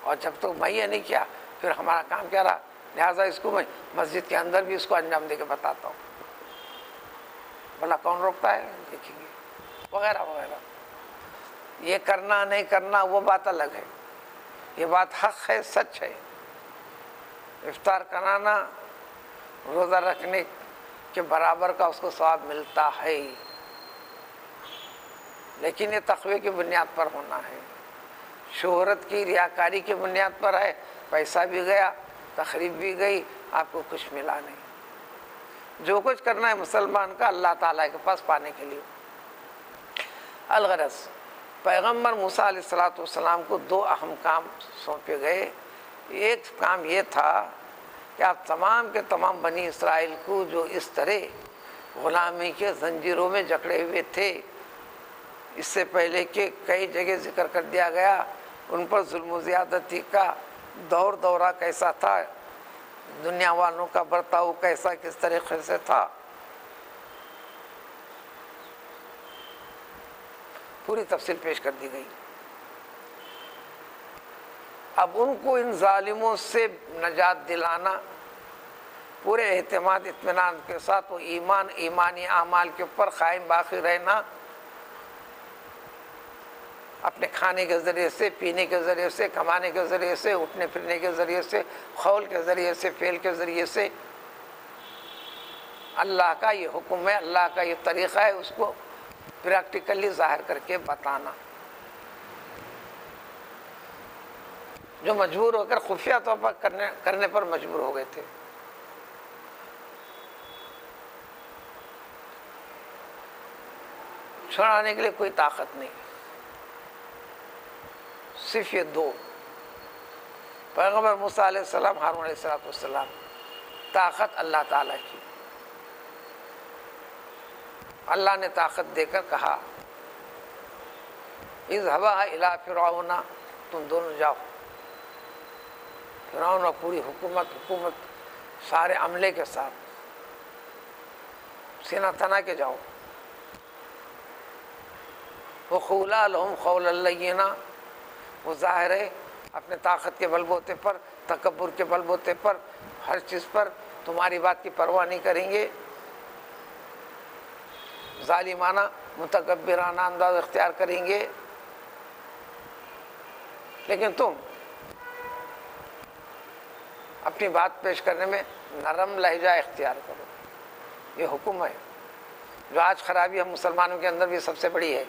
Speaker 1: اور جب تک میں یہ نہیں کیا پھر ہمارا کام کیا رہا. لہٰذا اس کو میں مسجد کے اندر بھی اس کو انجام دے کے بتاتا ہوں. بھلا کون روکتا ہے؟ دیکھیں گے وغیرہ وغیرہ. یہ کرنا نہیں کرنا وہ بات الگ ہے، یہ بات حق ہے، سچ ہے. افطار کرانا روزہ رکھنے کے برابر کا اس کو ثواب ملتا ہے، لیکن یہ تقوی کی بنیاد پر ہونا ہے. شہرت کی ریاکاری کی بنیاد پر ہے، پیسہ بھی گیا، تقریب بھی گئی، آپ کو کچھ ملا نہیں. جو کچھ کرنا ہے مسلمان کا اللہ تعالیٰ کے پاس پانے کے لیے. الغرض پیغمبر موسیٰ علیہ السلام کو دو اہم کام سونپے گئے. ایک کام یہ تھا کہ آپ تمام کے تمام بنی اسرائیل کو جو اس طرح غلامی کے زنجیروں میں جکڑے ہوئے تھے، اس سے پہلے کہ کئی جگہ ذکر کر دیا گیا ان پر ظلم و زیادتی کا دور دورہ کیسا تھا، دنیا والوں کا برتاؤ کیسا کس طریقے سے تھا، پوری تفصیل پیش کر دی گئی. اب ان کو ان ظالموں سے نجات دلانا، پورے اعتماد اطمینان کے ساتھ وہ ایمانی اعمال کے اوپر قائم باقی رہنا، اپنے کھانے کے ذریعے سے، پینے کے ذریعے سے، کمانے کے ذریعے سے، اٹھنے پھرنے کے ذریعے سے، قول کے ذریعے سے، فعل کے ذریعے سے. اللہ کا یہ حکم ہے، اللہ کا یہ طریقہ ہے، اس کو پریکٹیکلی ظاہر کر کے بتانا. جو مجبور ہو کر خفیہ طور پر کرنے پر مجبور ہو گئے تھے. چھڑانے کے لیے کوئی طاقت نہیں، صرف یہ دو، پیغمبر موسیٰ علیہ السلام، ہارون علیہ السلام. طاقت اللہ تعالیٰ کی. اللہ نے طاقت دے کر کہا اذهبا الی فرعون، تم دونوں جاؤ فرعون اور پوری حکومت سارے عملے کے ساتھ سینہ تنا کے جاؤ. وقولا لهم قولا لینا، وہ ظاہر ہے اپنے طاقت کے بل بوتے پر، تکبر کے بل بوتے پر، ہر چیز پر تمہاری بات کی پرواہ نہیں کریں گے، ظالمانہ متکبرانہ انداز اختیار کریں گے. لیکن تم اپنی بات پیش کرنے میں نرم لہجہ اختیار کرو. یہ حکم ہے جو آج خرابی ہم مسلمانوں کے اندر بھی سب سے بڑی ہے.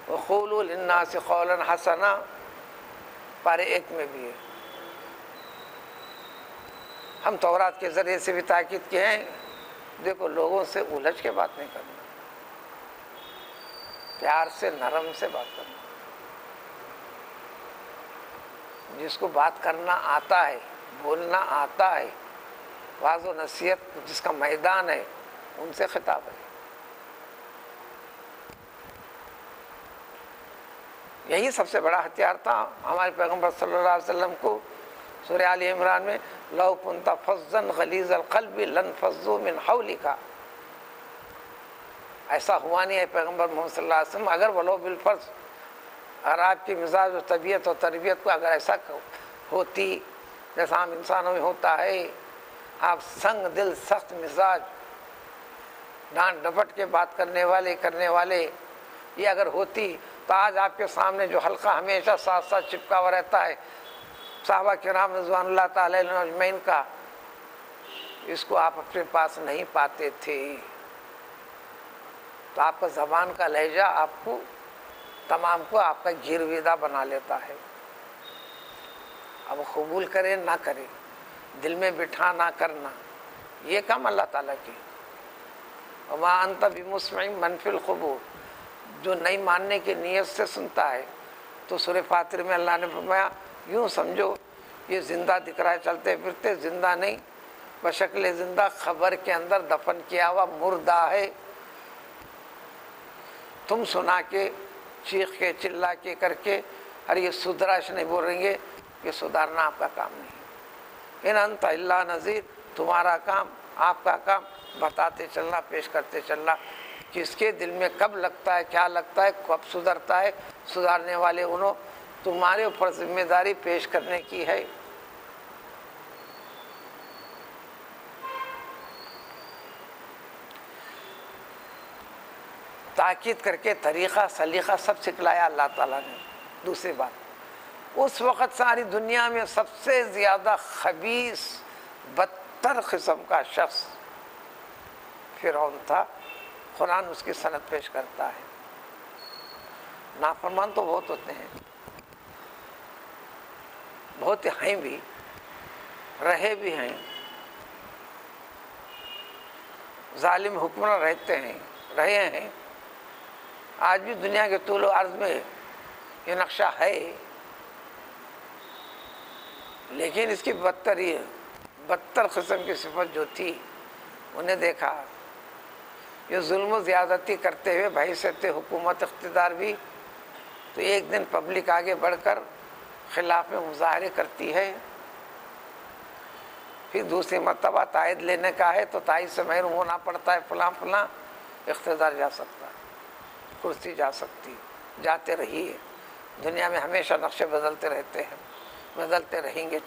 Speaker 1: وَقُولُوا لِلنَّاسِ قَوْلًا حَسَنًا پارے 1 میں بھی ہے. ہم تورات کے ذریعے سے بھی تاکید کیے ہیں، دیکھو لوگوں سے الجھ کے بات نہیں کرنا، پیار سے نرم سے بات کرنا. جس کو بات کرنا آتا ہے، بولنا آتا ہے، واعظ و نصیحت جس کا میدان ہے، ان سے خطاب ہے. یہی سب سے بڑا ہتھیار تھا ہمارے پیغمبر صلی اللہ علیہ وسلم کو. سورہ آل عمران میں لو کنت فظا غلیظ القلب لانفضوا من حولک، ایسا ہوا نہیں ہے پیغمبر محمد صلی اللہ علیہ وسلم. اگر ولو بالفرض، اگر آپ کی مزاج و طبیعت اور تربیت کو اگر ایسا ہوتی جیسا عام انسانوں میں ہوتا ہے، آپ سنگ دل، سخت مزاج، ڈانٹ ڈپٹ کے بات کرنے والے یہ اگر ہوتی تو آج آپ کے سامنے جو حلقہ ہمیشہ ساتھ ساتھ چپکا ہوا رہتا ہے صحابہ کرام رضوان اللہ تعالی علیہم اجمعین کا، اس کو آپ اپنے پاس نہیں پاتے تھے. تو آپ کا زبان کا لہجہ آپ کو تمام کو آپ کا گرویدہ بنا لیتا ہے. اب قبول کرے نہ کرے، دل میں بٹھا نہ کرنا، یہ کام اللہ تعالیٰ کی. وما انت بمسمع من فی القبور، جو نہیں ماننے کی نیت سے سنتا ہے. تو سورہ فاتر میں اللہ نے فرمایا یوں سمجھو یہ زندہ دکھ رہا ہے چلتے پھرتے، زندہ نہیں، بشکل زندہ خبر کے اندر دفن کیا ہوا مردہ ہے۔ تم سنا کے چیخ کے چلا کے کر کے ارے یہ سدھراش نہیں بول رہیں گے، یہ سدھارنا آپ کا کام نہیں۔ ان انت الا نذیر، تمہارا کام، آپ کا کام بتاتے چلنا، پیش کرتے چلنا، کس کے دل میں کب لگتا ہے، کیا لگتا ہے، کب سدھرتا ہے، سدھارنے والے انہوں، تمہارے اوپر ذمہ داری پیش کرنے کی ہے۔ تاکید کر کے طریقہ سلیقہ سب سکھلایا اللہ تعالیٰ نے۔ دوسری بات، اس وقت ساری دنیا میں سب سے زیادہ خبیث بدتر قسم کا شخص فرعون تھا۔ قرآن اس کی سند پیش کرتا ہے۔ نافرمان تو بہت ہوتے ہیں، بہت ہیں بھی، رہے بھی ہیں، ظالم حکمراں رہتے ہیں، رہے ہیں، آج بھی دنیا کے طول و عرض میں یہ نقشہ ہے، لیکن اس کی بدتر قسم کی صفت جو تھی، انہیں دیکھا یہ ظلم و زیادتی کرتے ہوئے بحیثیت حکومت اقتدار بھی، تو ایک دن پبلک آگے بڑھ کر خلاف میں مظاہرے کرتی ہے، پھر دوسری مرتبہ تائید لینے کا ہے تو تائید سے محروم ہونا پڑتا ہے، فلاں فلاں، اقتدار جا سکتا ہے، کرسی جا سکتی، جاتے رہیے، دنیا میں ہمیشہ نقشے بدلتے رہتے ہیں، بدلتے رہیں گے۔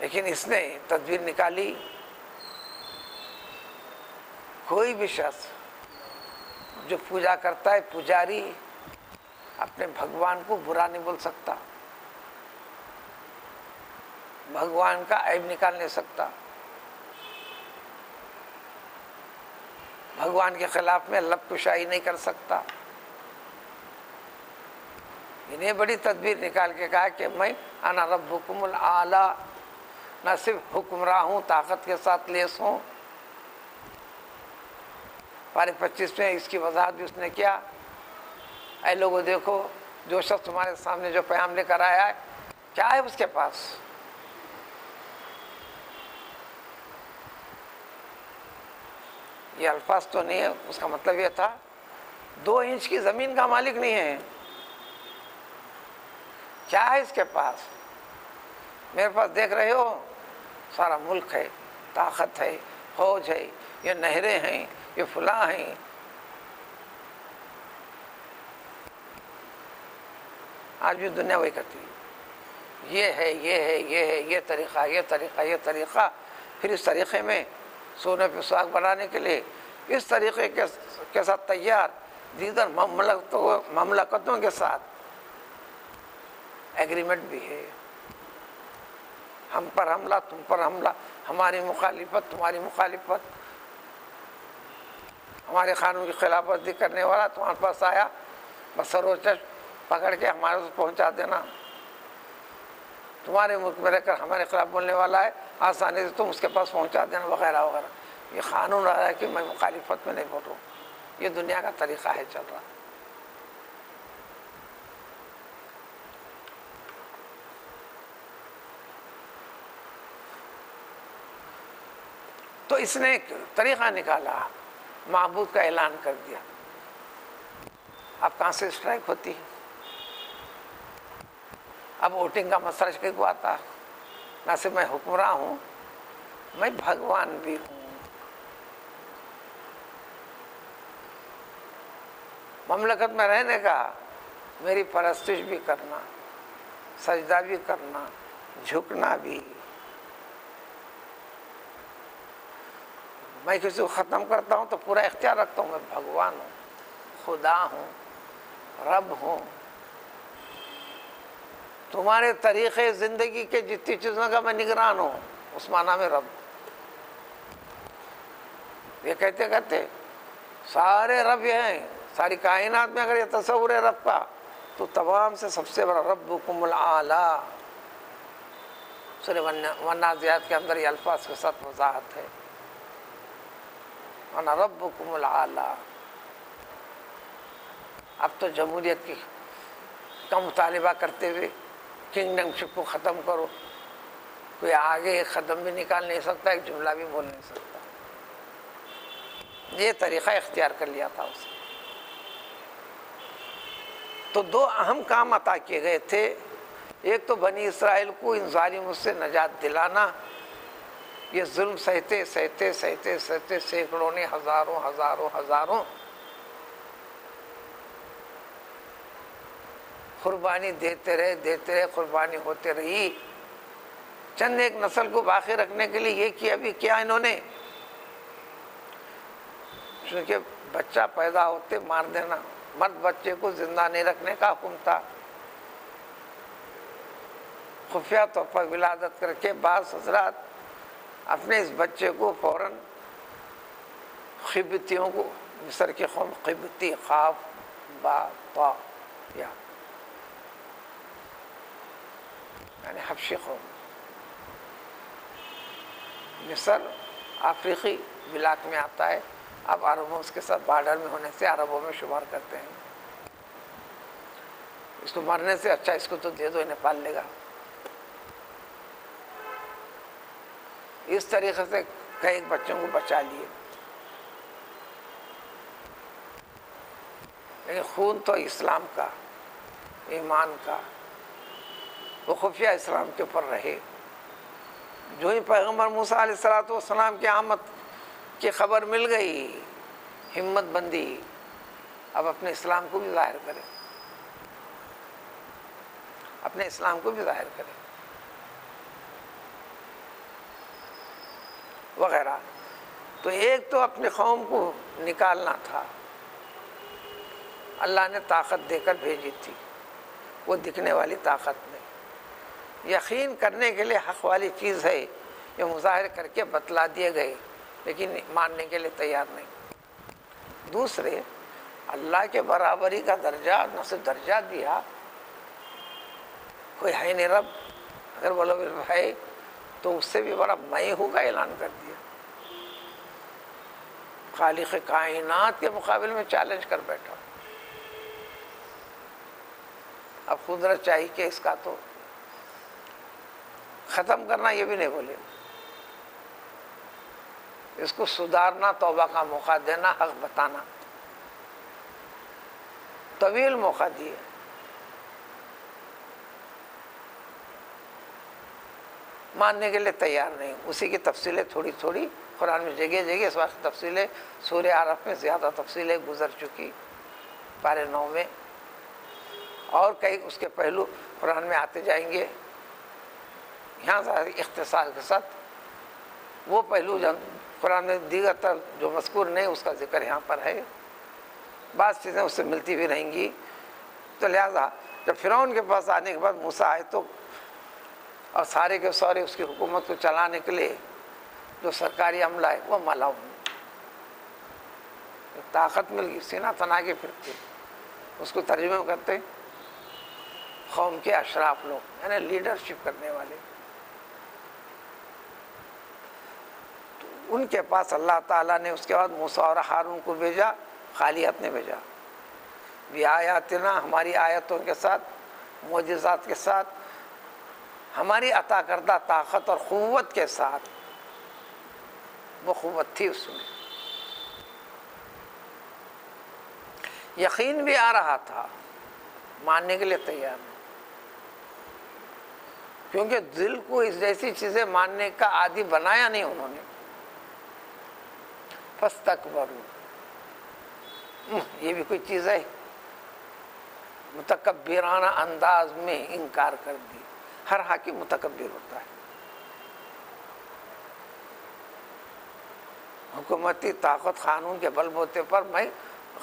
Speaker 1: لیکن اس نے تدبیر نکالی، کوئی بھی شخص جو پوجا کرتا ہے، پجاری اپنے بھگوان کو برا نہیں بول سکتا، بھگوان کا عیب نکال نہیں سکتا، بھگوان کے خلاف میں لب کشائی نہیں کر سکتا۔ انہیں بڑی تدبیر نکال کے کہا کہ میں انا ربکم الاعلی، نہ صرف حکمراں ہوں، طاقت کے ساتھ لیس ہوں۔ پارے 25 میں اس کی وضاحت بھی اس نے کیا، اے لوگوں دیکھو، جو شخص تمہارے سامنے جو پیغام لے کر آیا ہے، کیا ہے اس کے پاس؟ یہ الفاظ تو نہیں ہے، اس کا مطلب یہ تھا 2 انچ کی زمین کا مالک نہیں ہے، کیا ہے اس کے پاس؟ میرے پاس دیکھ رہے ہو، سارا ملک ہے، طاقت ہے، فوج ہے، یہ نہریں ہیں، یہ فلاں ہیں۔ آج بھی دنیا وہی کرتی ہے، یہ ہے، یہ ہے، یہ ہے، یہ طریقہ، یہ طریقہ، یہ طریقہ، پھر اس طریقے میں سونے پہ سہاگ بنانے کے لیے اس طریقے کے ساتھ تیار، دیگر مملکتوں کے ساتھ ایگریمنٹ بھی ہے، ہم پر حملہ، تم پر حملہ، ہماری مخالفت، تمہاری مخالفت، ہمارے قانون کی خلاف ورزی کرنے والا تمہارے پاس آیا، بس سروچش پکڑ کے ہمارے اس پہنچا دینا، تمہارے ملک میں رہ کر ہمارے خلاف بولنے والا ہے، آسانی سے تم اس کے پاس پہنچا دینا، وغیرہ وغیرہ۔ یہ قانون رہا ہے کہ میں مخالفت میں نہیں بول رہا ہوں، یہ دنیا کا طریقہ ہے چل رہا۔ تو اس نے ایک طریقہ نکالا، معبود کا اعلان کر دیا۔ اب کہاں سے اسٹرائک ہوتی؟ اب ووٹنگ کا مسئلہ کو آتا، نہ صرف میں حکمراں ہوں، میں بھگوان بھی ہوں۔ مملکت میں رہنے کا، میری پرستش بھی کرنا، سجدہ بھی کرنا، جھکنا بھی۔ میں کسی کو ختم کرتا ہوں تو پورا اختیار رکھتا ہوں، میں بھگوان ہوں، خدا ہوں، رب ہوں، تمہارے طریقے زندگی کے جتنی چیزوں کا میں نگران ہوں، اس معنی میں رب۔ یہ کہتے کہتے سارے رب یہ ہیں، ساری کائنات میں اگر یہ تصور ہے رب کا، تو تمام سے سب سے بڑا ربکم الاعلی۔ سورہ والنازعات کے اندر یہ الفاظ کے ساتھ وضاحت ہے، انا ربکم الاعلی۔ اب تو جمہوریت کی کا مطالبہ کرتے ہوئے کنگڈم شپ کو ختم کرو. کوئی آگے ایک قدم بھی نکال نہیں سکتا, ایک جملہ بھی بول نہیں سکتا. یہ طریقہ اختیار کر لیا تھا اسے. تو دو اہم کام عطا کیے گئے تھے. ایک تو بنی اسرائیل کو ان ظالموں سے نجات دلانا. یہ ظلم سہتے سہتے سہتے سہتے سینکڑوں نے ہزاروں قربانی دیتے رہے, قربانی ہوتے رہی. چند ایک نسل کو باقی رکھنے کے لیے یہ کیا بھی کیا انہوں نے, چونکہ بچہ پیدا ہوتے مار دینا, مرد بچے کو زندہ نہیں رکھنے کا حکم تھا. خفیہ طور پر ولادت کر کے بعض حضرات اپنے اس بچے کو فوراً قبطیوں کو, مصر کے قوم قبطی, قاف با طا یا یعنی حبشی قوم, مصر افریقی بلاک میں آتا ہے. اب عربوں اس کے ساتھ بارڈر میں ہونے سے عربوں میں شمار کرتے ہیں. اس کو مرنے سے اچھا اس کو تو دے دو, انہیں پال لے گا. اس طریقے سے کئی بچوں کو بچا لیے. لیکن خون تو اسلام کا, ایمان کا, وہ خفیہ اسلام کے اوپر رہے. جو ہی پیغمبر موسیٰ علیہ السلام کی آمد کی خبر مل گئی, ہمت بندی, اب اپنے اسلام کو بھی ظاہر کرے, اپنے اسلام کو بھی ظاہر کرے وغیرہ. تو ایک تو اپنی قوم کو نکالنا تھا, اللہ نے طاقت دے کر بھیجی تھی, وہ دکھنے والی طاقت نہیں. یقین کرنے کے لیے حق والی چیز ہے, یہ مظاہر کر کے بتلا دیے گئے, لیکن ماننے کے لیے تیار نہیں. دوسرے, اللہ کے برابری کا درجہ نہ صرف درجہ دیا, کوئی ہے نہیں رب, اگر بولو ہے تو اس سے بھی بڑا میں ہوں کا اعلان کر دیا. خالق کائنات کے مقابل میں چیلنج کر بیٹھا. اب قدرت چاہیے کہ اس کا تو ختم کرنا, یہ بھی نہیں بولے, اس کو سدھارنا, توبہ کا موقع دینا, حق بتانا. طویل موقع دیے. ماننے کے لیے تیار نہیں. اسی کی تفصیلیں تھوڑی تھوڑی قرآن میں جگہ جگہ اس وقت تفصیلیں, سورہ اعراف میں زیادہ تفصیلیں گزر چکی, پارے 9 میں, اور کئی اس کے پہلو قرآن میں آتے جائیں گے. یہاں اختصار کے ساتھ وہ پہلو جو قرآن میں دیگر تر جو مذکور نہیں, اس کا ذکر یہاں پر ہے. بعض چیزیں اس سے ملتی بھی رہیں گی. تو لہذا جب فرعون کے پاس آنے کے بعد موسیٰ آئے تو, اور سارے کے سارے اس کی حکومت کو چلانے کے لیے جو سرکاری عملہ ہے وہ ملاؤں, طاقت مل گئی, سینہ تنا کے پھرتے. اس کو ترجمہ کرتے قوم کے اشراف لوگ, یعنی لیڈرشپ کرنے والے. تو ان کے پاس اللہ تعالیٰ نے اس کے بعد موسیٰ اور ہارون کو بھیجا, خالی ہاتھ نے بھیجا. بِآیاتنا, ہماری آیتوں کے ساتھ, معجزات کے ساتھ, ہماری عطا کردہ طاقت اور قوت کے ساتھ. وہ قوت تھی اس میں, یقین بھی آ رہا تھا, ماننے کے لیے تیار نہیں, کیونکہ دل کو اس جیسی چیزیں ماننے کا عادی بنایا نہیں انہوں نے. فاستکبروا, یہ بھی کوئی چیز ہے, متکبرانہ انداز میں انکار کر دی. ہر حاکم متکبر ہوتا ہے. حکومتی طاقت قانون کے بل بوتے پر میں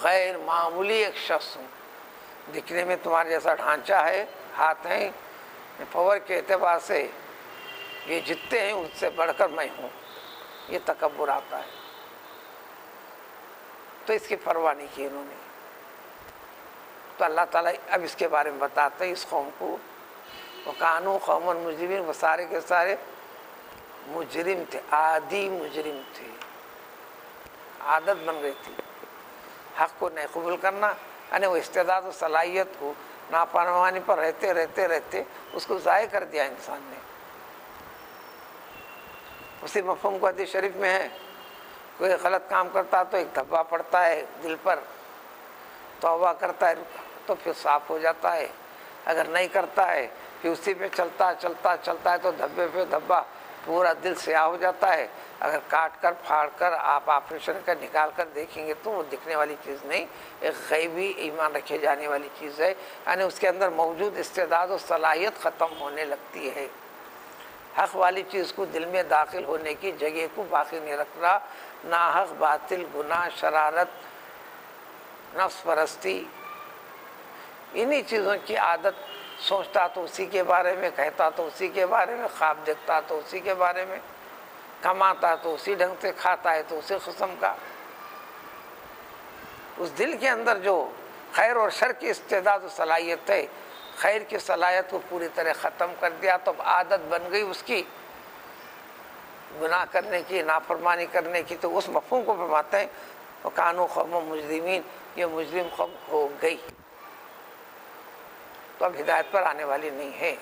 Speaker 1: غیر معمولی ایک شخص ہوں, دکھنے میں تمہارے جیسا ڈھانچہ ہے, ہاتھ ہیں, پاور کے اعتبار سے یہ جتنے ہیں ان سے بڑھ کر میں ہوں, یہ تکبر آتا ہے. تو اس کی پرواہ نہیں کی انہوں نے. تو اللہ تعالیٰ اب اس کے بارے میں بتاتے ہیں اس قوم کو, وَكَانُوا قَوْمًا مُجْرِمِينَ, وہ سارے کے سارے مجرم تھے, عادی مجرم تھے, عادت بن گئی تھی حق کو نہیں قبول کرنا, یعنی وہ استعداد و صلاحیت کو نافرمانی پر رہتے رہتے رہتے اس کو ضائع کر دیا انسان نے۔ اسی مفہوم کو حدیث شریف میں ہے، کوئی غلط کام کرتا تو ایک دھبا پڑتا ہے دل پر، توبہ کرتا ہے تو پھر صاف ہو جاتا ہے، اگر نہیں کرتا ہے کہ اسی پہ چلتا ہے تو دھبے پہ دھبا پورا دل سیاہ ہو جاتا ہے۔ اگر کاٹ کر پھاڑ کر آپ آپریشن کر نکال کر دیکھیں گے تو وہ دکھنے والی چیز نہیں، ایک غیبی ایمان رکھے جانے والی چیز ہے، یعنی اس کے اندر موجود استعداد و صلاحیت ختم ہونے لگتی ہے۔ حق والی چیز کو دل میں داخل ہونے کی جگہ کو باقی نہیں رکھنا، ناحق باطل گناہ شرارت نفس پرستی انہی چیزوں کی عادت، سوچتا تو اسی کے بارے میں، کہتا تو اسی کے بارے میں، خواب دیکھتا تو اسی کے بارے میں، کماتا تو اسی ڈھنگ سے، کھاتا ہے تو اسی قسم کا۔ اس دل کے اندر جو خیر اور شر کی استعداد و صلاحیت ہے، خیر کی صلاحیت کو پوری طرح ختم کر دیا تو عادت بن گئی اس کی گناہ کرنے کی، نافرمانی کرنے کی، تو اس مفہوم کو فرماتے ہیں وَكَانُوا قَوْمًا مُجْرِمِينَ، یہ مجرم قوم ہو گئی، تو اب ہدایت پر آنے والی نہیں ہے،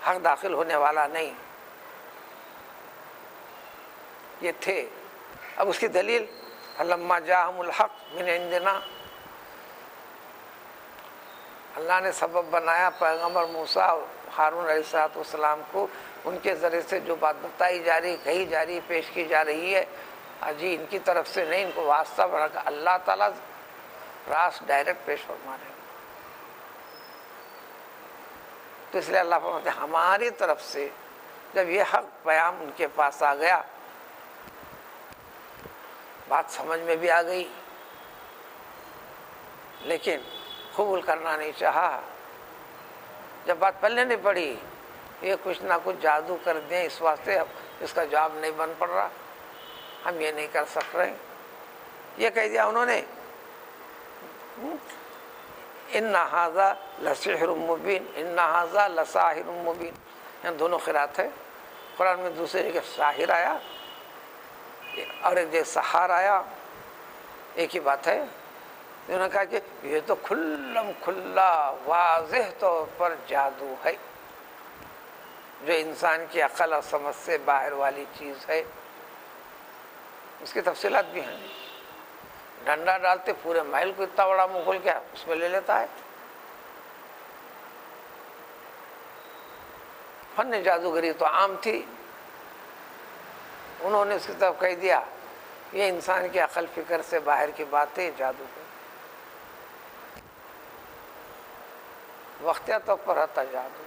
Speaker 1: حق داخل ہونے والا نہیں، یہ تھے۔ اب اس کی دلیل فَلَمَّا جَاءَهُمُ الْحَقُّ مِنْ عِنْدِنَا، اللہ نے سبب بنایا پیغمبر موسیٰ اور ہارون علیہ السلام کو، ان کے ذریعے سے جو بات بتائی جا رہی، کہی جا رہی، پیش کی جا رہی ہے، جی ان کی طرف سے نہیں، ان کو واسطہ بنا کر اللہ تعالیٰ راست ڈائریکٹ پیش فرما رہے ہیں۔ تو اس لیے اللہ فرماتے ہیں ہماری طرف سے جب یہ حق پیام ان کے پاس آ گیا، بات سمجھ میں بھی آ گئی، لیکن قبول کرنا نہیں چاہا۔ جب بات پلے نہیں پڑی، یہ کچھ نہ کچھ جادو کر دیں، اس واسطے اب اس کا جواب نہیں بن پڑ رہا، ہم یہ نہیں کر سک رہے، یہ کہہ دیا انہوں نے اِنَّ هَذَا لَسِحْرٌ مُبِينٌ، اِنَّ هَذَا لَسَاحِرٌ مُبِينٌ، یہاں دونوں قرات ہے، قرآن میں دوسرے جگہ ساحر آیا اور ایک جگہ سحار آیا، ایک ہی بات ہے۔ انہوں نے کہا کہ یہ تو کھلم کھلا واضح طور پر جادو ہے، جو انسان کی عقل اور سمجھ سے باہر والی چیز ہے، اس کی تفصیلات بھی ہیں۔ ڈنڈا ڈالتے پورے محل کو اتنا بڑا منہ کھول کے اس میں لے لیتا ہے۔ فن جادوگری تو عام تھی، انہوں نے اس کی طرف کہہ دیا یہ انسان کی عقل فکر سے باہر کی بات ہے، جادو ہے، وقتیہ طور پر رہتا جادو۔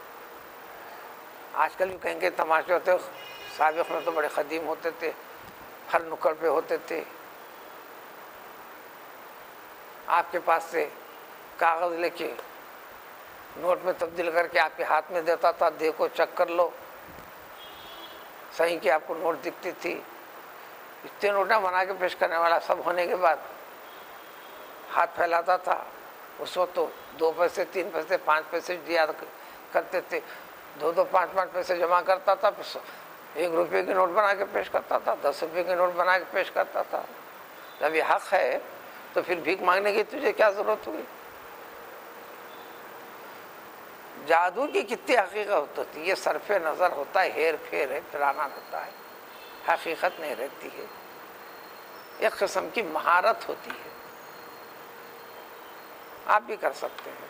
Speaker 1: آج کل بھی کہیں گے تماشے ہوتے، سابق میں تو بڑے قدیم ہوتے تھے، ہر نکڑ پہ ہوتے تھے، آپ کے پاس سے کاغذ لے کے نوٹ میں تبدیل کر کے آپ کے ہاتھ میں دیتا تھا، دیکھو چیک کر لو، صحیح کہ آپ کو نوٹ دکھتی تھی۔ اتنے نوٹیں بنا کے پیش کرنے والا سب ہونے کے بعد ہاتھ پھیلاتا تھا، اس وقت تو 2 پیسے 3 پیسے 5 پیسے دیا کرتے تھے، 2 5 پیسے جمع کرتا تھا، پھر 1 روپے کی نوٹ بنا کے پیش کرتا تھا، 10 روپے کی نوٹ بنا کے پیش کرتا تھا۔ جب یہ حق ہے تو پھر بھیک مانگنے کی تجھے کیا ضرورت ہوئی؟ جادو کی کتنی حقیقت ہوتی ہے، یہ صرف نظر ہوتا ہے، ہیر پھیر ہے، پھرانا رہتا ہے، حقیقت نہیں رہتی ہے، ایک قسم کی مہارت ہوتی ہے، آپ بھی کر سکتے ہیں۔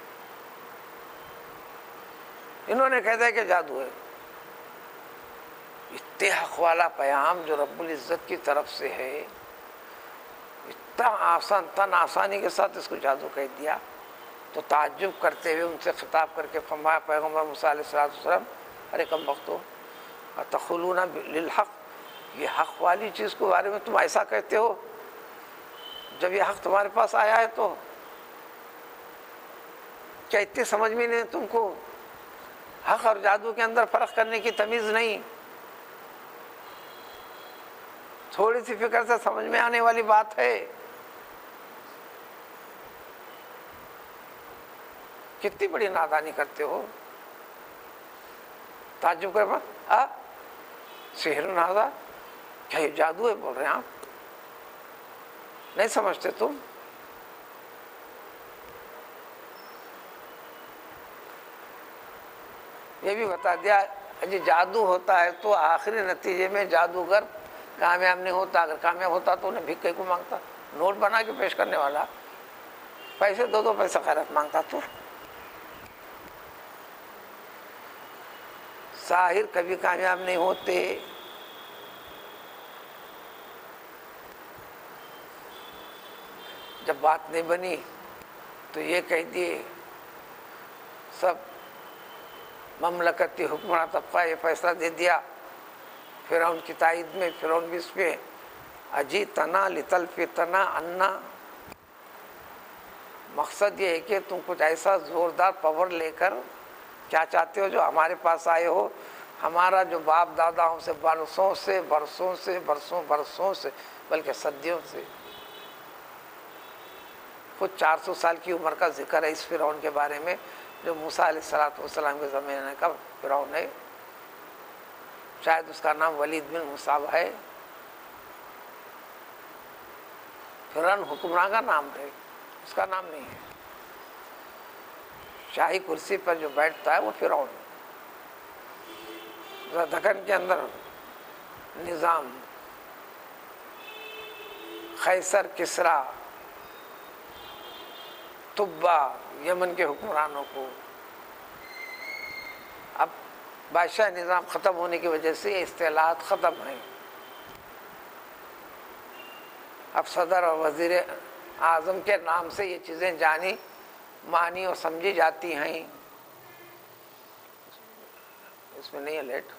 Speaker 1: انہوں نے کہہ دیا کہ جادو ہے، اتنے حق والا پیام جو رب العزت کی طرف سے ہے، اتنا آسان، تن آسانی کے ساتھ اس کو جادو کہہ دیا، تو تعجب کرتے ہوئے ان سے خطاب کر کے فرمایا پیغمبر موسیٰ علیہ السلام، ارے کم بختو اتقولون للحق، یہ حق والی چیز کے بارے میں تم ایسا کہتے ہو جب یہ حق تمہارے پاس آیا ہے؟ تو کیا اتنی سمجھ میں نہیں تم کو؟ حق اور جادو کے اندر فرق کرنے کی تمیز نہیں، تھوڑی سی فکر سے سمجھ میں آنے والی بات ہے، کتنی بڑی نادانی کرتے ہو۔ تعجب کر سحر نازا، کیا یہ جادو ہے بول رہے ہیں آپ؟ نہیں سمجھتے تم؟ یہ بھی بتا دیا جی جادو ہوتا ہے تو آخری نتیجے میں جادوگر کامیاب نہیں ہوتا، اگر کامیاب ہوتا تو انہیں بھیک کو مانگتا، نوٹ بنا کے پیش کرنے والا پیسے دو پیسے خیرات مانگتا تو۔ ساحر کبھی کامیاب نہیں ہوتے۔ جب بات نہیں بنی تو یہ کہہ دیے، سب مملکتی حکمراں طبقہ یہ فیصلہ دے دیا فرعون کی تائید میں، فرعون بھی اس پہ اجیتنا لتلفتنا عنا، مقصد یہ ہے کہ تم کچھ ایسا زوردار پاور لے کر کیا چاہتے ہو جو ہمارے پاس آئے ہو، ہمارا جو باپ داداؤں سے برسوں سے بلکہ صدیوں سے، خود 400 سال کی عمر کا ذکر ہے اس فرعون کے بارے میں جو موسیٰ علیہ السلام کے زمانے کا فرعون ہے، شاید اس کا نام ولید بن مصعب ہے، فرعون حکمراں کا نام ہے، اس کا نام نہیں ہے، شاہی کرسی پر جو بیٹھتا ہے وہ فرعون ہے۔ دکن کے اندر نظام قیصر کسریٰ تبا یمن کے حکمرانوں کو، اب بادشاہ نظام ختم ہونے کی وجہ سے یہ اصطلاحات ختم ہیں، اب صدر اور وزیر اعظم کے نام سے یہ چیزیں جانی مانی اور سمجھی جاتی ہیں۔ اس میں نہیں ہے لیٹ۔